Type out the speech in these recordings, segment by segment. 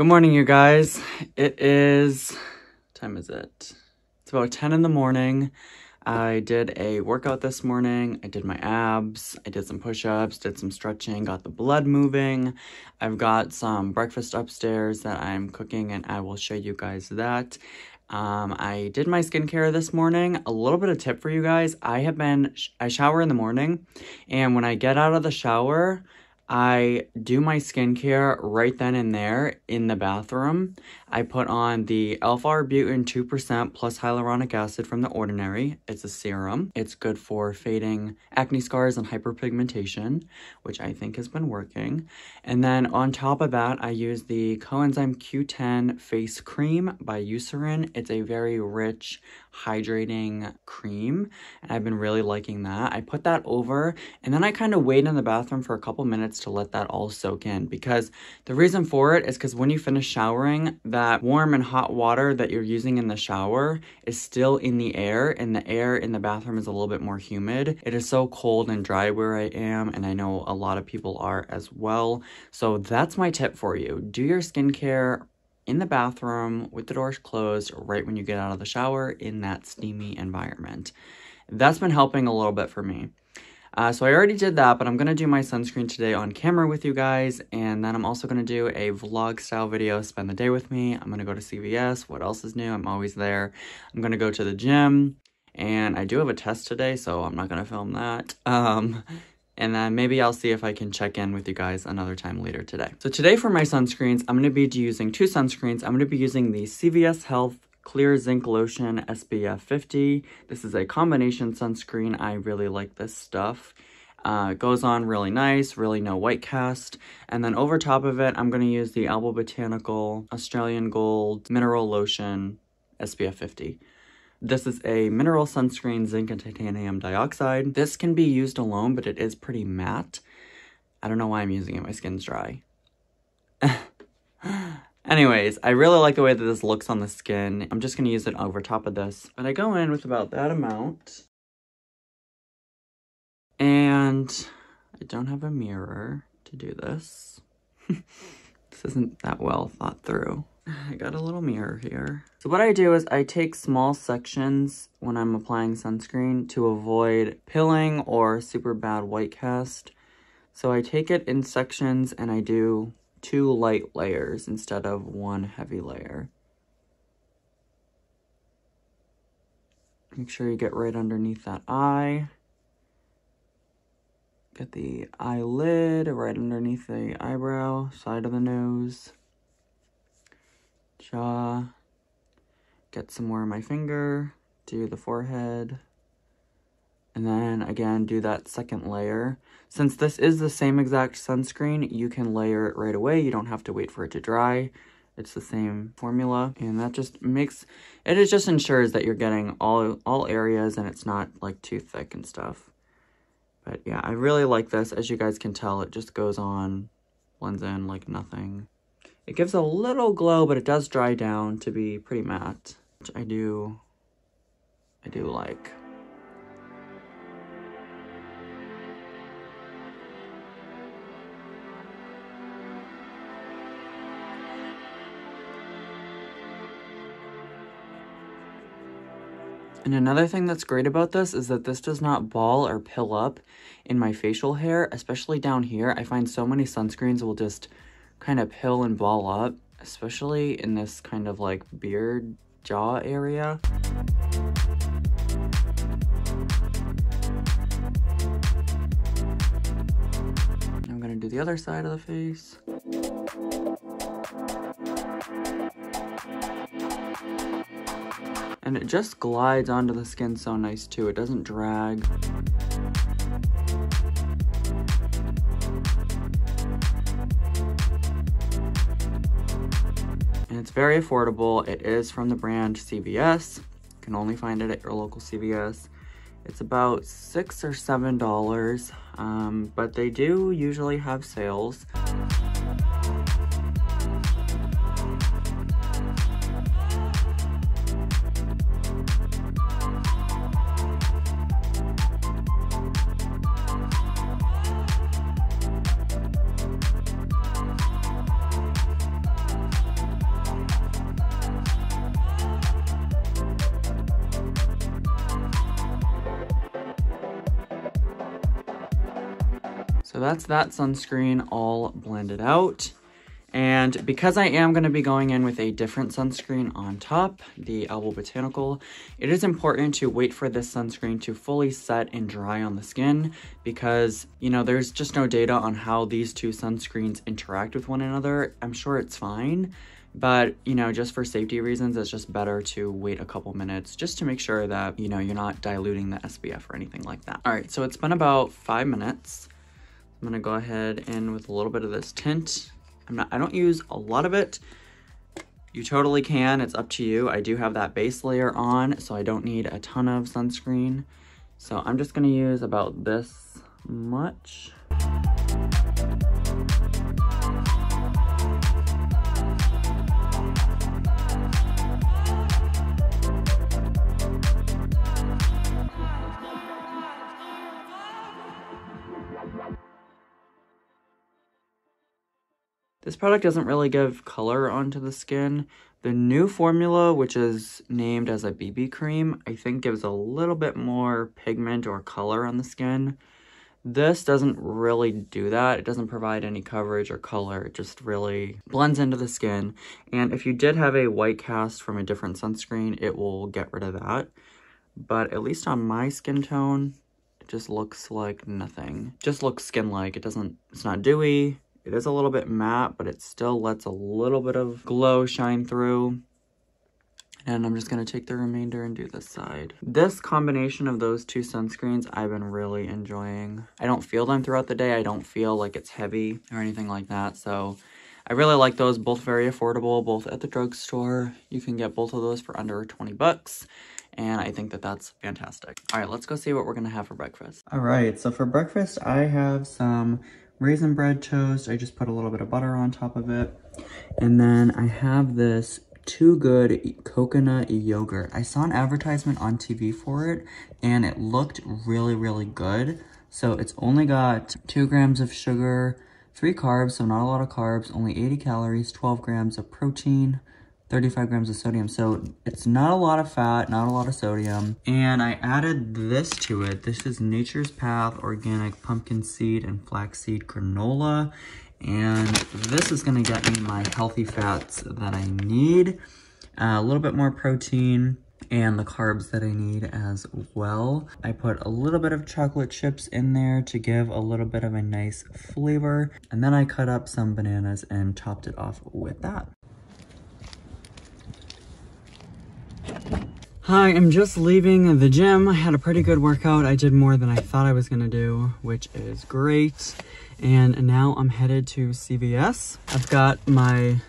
Good morning, you guys. What time is it? It's about 10 in the morning. I did a workout this morning. I did my abs. I did some push-ups, did some stretching, got the blood moving. I've got some breakfast upstairs that I'm cooking, and I will show you guys that. I did my skincare this morning. A little bit of tip for you guys. I shower in the morning, and when I get out of the shower, I do my skincare right then and there in the bathroom. I put on the alpha-arbutin 2% plus hyaluronic acid from The Ordinary. It's a serum. It's good for fading acne scars and hyperpigmentation, which I think has been working. And then on top of that, I use the Coenzyme Q10 Face Cream by Eucerin. It's a very rich, hydrating cream, and I've been really liking that. I put that over, and then I kind of wait in the bathroom for a couple minutes to let that all soak in, because the reason for it is because when you finish showering, that warm and hot water that you're using in the shower is still in the air, and the air in the bathroom is a little bit more humid. It is so cold and dry where I am, and I know a lot of people are as well. So that's my tip for you. Do your skincare in the bathroom with the doors closed right when you get out of the shower in that steamy environment. That's been helping a little bit for me. So I already did that, but I'm going to do my sunscreen today on camera with you guys, and then I'm also going to do a vlog style video, spend the day with me. I'm going to go to CVS. What else is new? I'm always there. I'm going to go to the gym, and I do have a test today, so I'm not going to film that. And then maybe I'll see if I can check in with you guys another time later today. So today for my sunscreens, I'm going to be using two sunscreens. I'm going to be using the CVS Health Clear Zinc Lotion SPF 50. This is a combination sunscreen. I really like this stuff. It goes on really nice, really no white cast. And then over top of it, I'm going to use the Alba Botanical Australian Gold Mineral Lotion SPF 50. This is a mineral sunscreen, zinc and titanium dioxide. This can be used alone, but it is pretty matte. I don't know why I'm using it. My skin's dry. Anyways, I really like the way that this looks on the skin. I'm just going to use it over top of this. But I go in with about that amount. And I don't have a mirror to do this. This isn't that well thought through. I got a little mirror here. So what I do is I take small sections when I'm applying sunscreen to avoid pilling or super bad white cast. So I take it in sections and I do 2 light layers instead of 1 heavy layer. Make sure you get right underneath that eye. Get the eyelid right underneath the eyebrow, side of the nose. Jaw, get some more on my finger, do the forehead, and then again do that second layer. Since this is the same exact sunscreen, you can layer it right away. You don't have to wait for it to dry. It's the same formula, and that just makes it just ensures that you're getting all areas and it's not like too thick and stuff. But yeah, I really like this. As you guys can tell, it just goes on, blends in like nothing. It gives a little glow, but it does dry down to be pretty matte, which I do like. And another thing that's great about this is that this does not ball or pill up in my facial hair, especially down here. I find so many sunscreens will just kind of pill and ball up, especially in this kind of like beard jaw area. I'm gonna do the other side of the face. And it just glides onto the skin so nice too. It doesn't drag. And it's very affordable. It is from the brand CVS. You can only find it at your local CVS. It's about $6 or $7, but they do usually have sales. So that's that sunscreen all blended out. And because I am going to be going in with a different sunscreen on top, the Albo Botanical, it is important to wait for this sunscreen to fully set and dry on the skin because, you know, there's just no data on how these two sunscreens interact with one another. I'm sure it's fine, but, you know, just for safety reasons, it's just better to wait a couple minutes just to make sure that, you know, you're not diluting the SPF or anything like that. All right, so it's been about 5 minutes. I'm going to go ahead in with a little bit of this tint. I don't use a lot of it. You totally can, it's up to you. I do have that base layer on, so I don't need a ton of sunscreen. So I'm just gonna use about this much. This product doesn't really give color onto the skin. The new formula, which is named as a BB cream, I think gives a little bit more pigment or color on the skin. This doesn't really do that. It doesn't provide any coverage or color. It just really blends into the skin. And if you did have a white cast from a different sunscreen, it will get rid of that. But at least on my skin tone, it just looks like nothing. It just looks skin-like. It's not dewy. It is a little bit matte, but it still lets a little bit of glow shine through. And I'm just going to take the remainder and do this side. This combination of those two sunscreens, I've been really enjoying. I don't feel them throughout the day. I don't feel like it's heavy or anything like that. So I really like those, both very affordable, both at the drugstore. You can get both of those for under 20 bucks. And I think that that's fantastic. All right, let's go see what we're going to have for breakfast. All right, so for breakfast, I have some raisin bread toast. I just put a little bit of butter on top of it. And then I have this Too Good coconut yogurt. I saw an advertisement on TV for it and it looked really, really good. So it's only got 2 grams of sugar, 3 carbs, so not a lot of carbs, only 80 calories, 12 grams of protein, 35 grams of sodium. So it's not a lot of fat, not a lot of sodium. And I added this to it. This is Nature's Path Organic Pumpkin Seed and Flaxseed Granola. And this is gonna get me my healthy fats that I need, a little bit more protein, and the carbs that I need as well. I put a little bit of chocolate chips in there to give a little bit of a nice flavor. And then I cut up some bananas and topped it off with that. Hi, I'm just leaving the gym. I had a pretty good workout. I did more than I thought I was gonna do, which is great. And now I'm headed to CVS. I've got my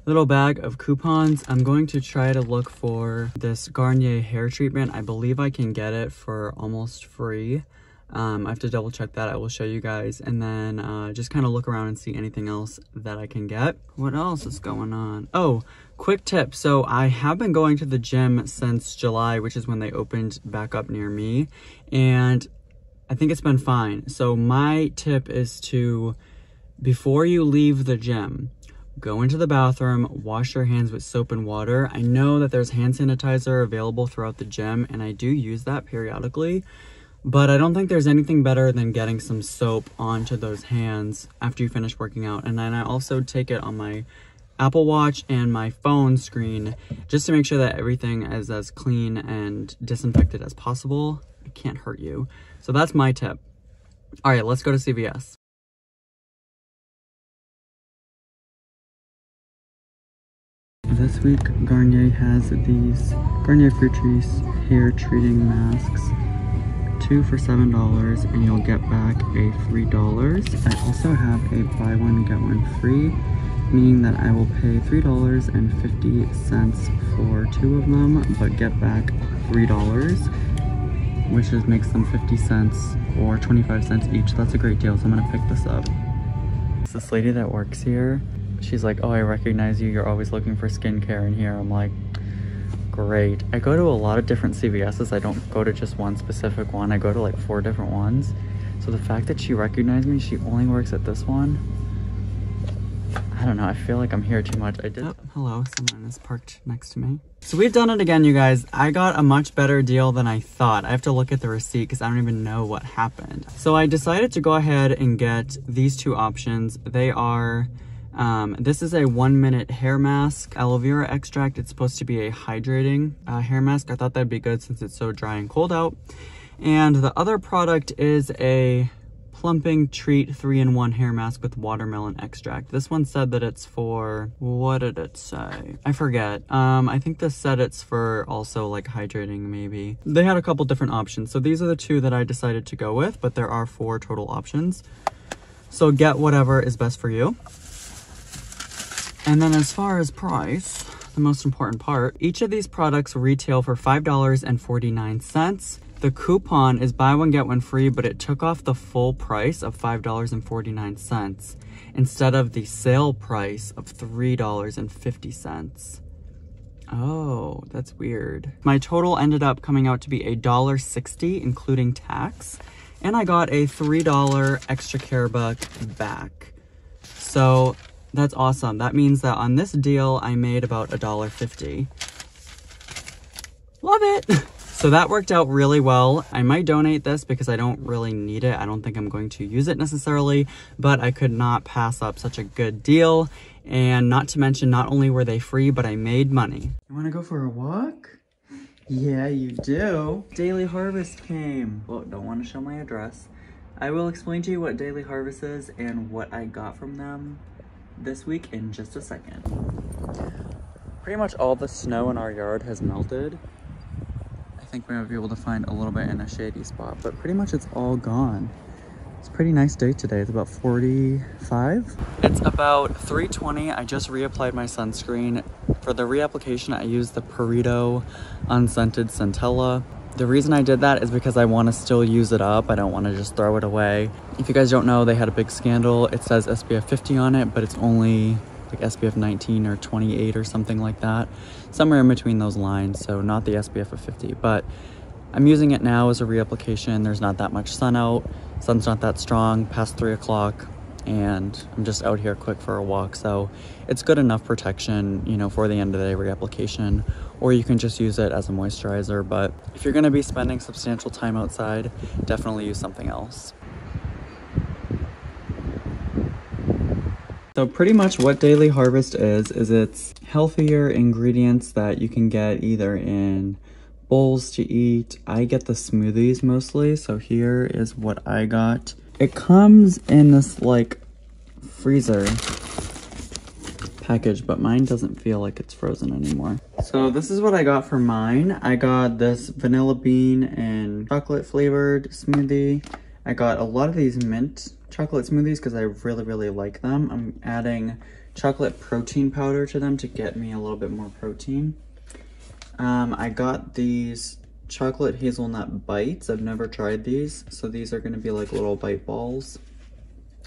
little bag of coupons. I'm going to try to look for this Garnier hair treatment. I believe I can get it for almost free. I have to double check that. I will show you guys. And then just kind of look around and see anything else that I can get. What else is going on? Oh, quick tip. So I have been going to the gym since July, which is when they opened back up near me. And I think it's been fine. So my tip is to, before you leave the gym, go into the bathroom, wash your hands with soap and water. I know that there's hand sanitizer available throughout the gym, and I do use that periodically. But I don't think there's anything better than getting some soap onto those hands after you finish working out. And then I also take it on my Apple Watch and my phone screen just to make sure that everything is as clean and disinfected as possible. It can't hurt you. So that's my tip. All right, let's go to CVS. This week, Garnier has these Garnier Fruit Juice hair treating masks. 2 for $7 and you'll get back a $3. I also have a buy one get one free, meaning that I will pay $3.50 for 2 of them, but get back $3, which makes them 50 cents or 25 cents each. That's a great deal, so I'm gonna pick this up. It's this lady that works here. She's like, oh, I recognize you. You're always looking for skincare in here. I'm like, great. I go to a lot of different CVS's. I don't go to just one specific one. I go to like 4 different ones. So the fact that she recognized me, she only works at this one, I don't know, I feel like I'm here too much. I did. Oh, hello, someone is parked next to me. So we've done it again, you guys. I got a much better deal than I thought. I have to look at the receipt because I don't even know what happened. So I decided to go ahead and get these two options. They are, this is a 1-minute hair mask, aloe vera extract. It's supposed to be a hydrating hair mask. I thought that'd be good since it's so dry and cold out. And the other product is a Plumping Treat 3-in-1 hair mask with watermelon extract. This one said that it's for, what did it say? I forget. I think this said it's for also like hydrating maybe. They had a couple different options. So these are the two that I decided to go with, but there are 4 total options. So get whatever is best for you. And then as far as price, the most important part, each of these products retail for $5.49. The coupon is buy one, get one free, but it took off the full price of $5.49 instead of the sale price of $3.50. Oh, that's weird. My total ended up coming out to be $1.60, including tax, and I got a $3 extra care buck back. So that's awesome. That means that on this deal, I made about $1.50. Love it! So that worked out really well. I might donate this because I don't really need it. I don't think I'm going to use it necessarily, but I could not pass up such a good deal. And not to mention, not only were they free, but I made money. You wanna go for a walk? Yeah, you do. Daily Harvest came. Well, don't wanna show my address. I will explain to you what Daily Harvest is and what I got from them this week in just a second. Pretty much all the snow in our yard has melted. I think we might be able to find a little bit in a shady spot, but pretty much it's all gone. It's a pretty nice day today. It's about 45. It's about 3:20. I just reapplied my sunscreen. For the reapplication, I used the Purito Unscented Centella. The reason I did that is because I want to still use it up. I don't want to just throw it away. If you guys don't know, they had a big scandal. It says SPF 50 on it, but it's only like SPF 19 or 28 or something like that. Somewhere in between those lines, so not the SPF of 50. But I'm using it now as a reapplication. There's not that much sun out. Sun's not that strong past 3 o'clock. And I'm just out here quick for a walk. So it's good enough protection, you know, for the end of the day reapplication. Or you can just use it as a moisturizer. But if you're gonna be spending substantial time outside, definitely use something else. So pretty much what Daily Harvest is it's healthier ingredients that you can get either in bowls to eat. I get the smoothies mostly, so here is what I got. It comes in this like freezer package, but mine doesn't feel like it's frozen anymore. So this is what I got for mine. I got this vanilla bean and chocolate flavored smoothie. I got a lot of these mint chocolate smoothies because I really like them. I'm adding chocolate protein powder to them to get me a little bit more protein. I got these chocolate hazelnut bites. I've never tried these, so these are going to be like little bite balls.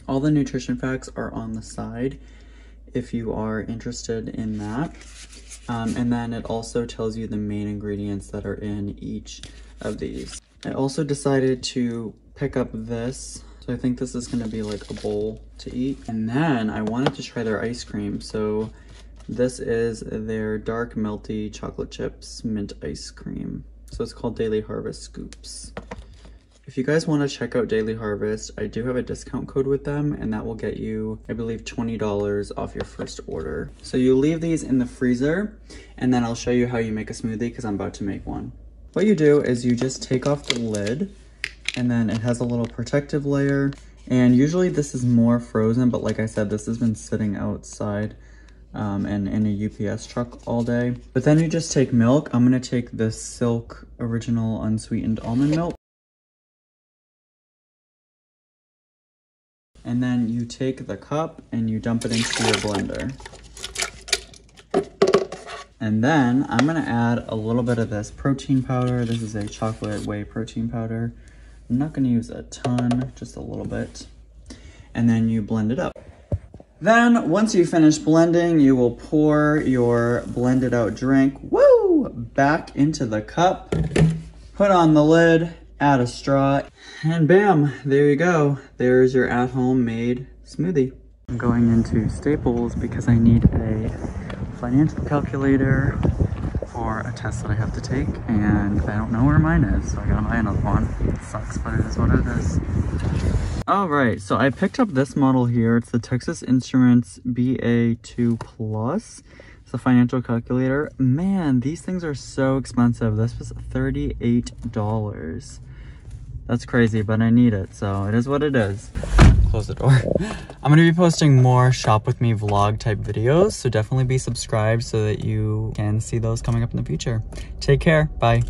All the nutrition facts are on the side if you are interested in that. And then it also tells you the main ingredients that are in each of these. I also decided to pick up this. So I think this is gonna be like a bowl to eat. And then I wanted to try their ice cream. So this is their dark melty chocolate chips mint ice cream. So it's called Daily Harvest Scoops. If you guys want to check out Daily Harvest, I do have a discount code with them and that will get you, I believe, $20 off your first order. So you leave these in the freezer and then I'll show you how you make a smoothie because I'm about to make one. What you do is you just take off the lid and then it has a little protective layer. And usually this is more frozen, but like I said, this has been sitting outside and in a UPS truck all day. But then you just take milk. I'm gonna take the Silk Original Unsweetened Almond Milk. And then you take the cup and you dump it into your blender. And then I'm gonna add a little bit of this protein powder. This is a chocolate whey protein powder. I'm not gonna use a ton, just a little bit. And then you blend it up. Then once you finish blending, you will pour your blended out drink, woo, back into the cup, put on the lid, add a straw, and bam, there you go. There's your at-home made smoothie. I'm going into Staples because I need a financial calculator for a test that I have to take, and I don't know where mine is, so I gotta buy another one. It sucks, but it is what it is. Alright, so I picked up this model here. It's the Texas Instruments BA2 Plus. It's a financial calculator. Man, these things are so expensive. This was $38. That's crazy, but I need it, so it is what it is. Close the door. I'm gonna be posting more shop with me vlog type videos, so definitely be subscribed so that you can see those coming up in the future. Take care. Bye.